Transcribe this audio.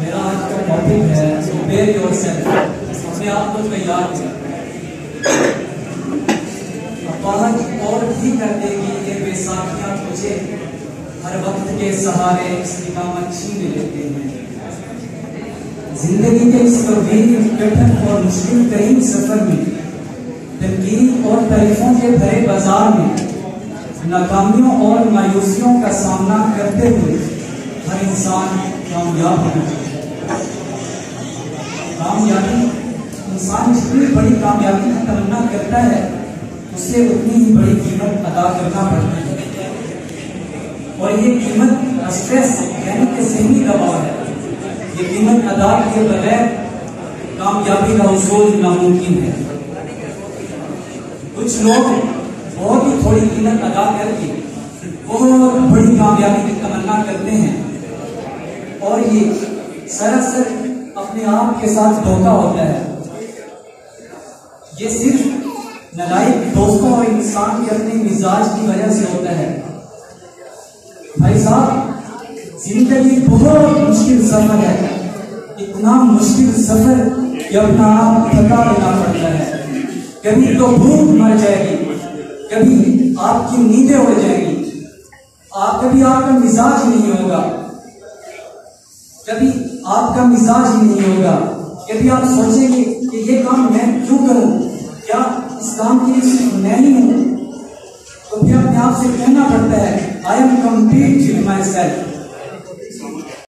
मेरा आज का टॉपिक है प्रिपेयर योरसेल्फ, अपने आप को तैयार करें। अल्लाह और भी कर देगी ये बेसाखियां तुझे, हर वक्त के सहारे इस्तिकामत छीन लेते हैं। जिंदगी के इस तवील, कठिन और मुश्किल तरीन सफर में, तनकीद और तारीफों के भरे बाजार में, नाकामियों और मायूसियों का सामना करते हुए हर इंसान कामयाब होना चाहिए। कामयाबी, इंसान जितनी बड़ी कामयाबी की तमन्ना करता है उससे उतनी ही बड़ी कीमत अदा करना पड़ती है, और ये कीमत स्ट्रेस यानी कि ज़हनी दबाव है। ये कीमत अदा किए बगैर कामयाबी का हुसूल नामुमकिन है। कुछ लोग बहुत ही थोड़ी कीमत अदा करके बहुत बड़ी कामयाबी की तमन्ना करते हैं, और ये सरासर अपने आप के साथ धोखा होता है। ये सिर्फ नालायक दोस्तों और इंसान के अपने मिजाज की वजह से होता है। भाई साहब, जिंदगी बहुत मुश्किल सफर है, इतना मुश्किल सफर कि अपना आप थका देना पड़ता है। कभी तो भूख मर जाएगी, कभी आपकी नींदें उड़ जाएगी, कभी आपका मिजाज नहीं होगा, कभी आपका मिजाज ही नहीं होगा। कभी आप सोचेंगे कि ये काम मैं क्यों करूं, क्या इस काम के लिए सिर्फ मैं ही हूं? तो फिर अपने आप से कहना पड़ता है I am complete with my self,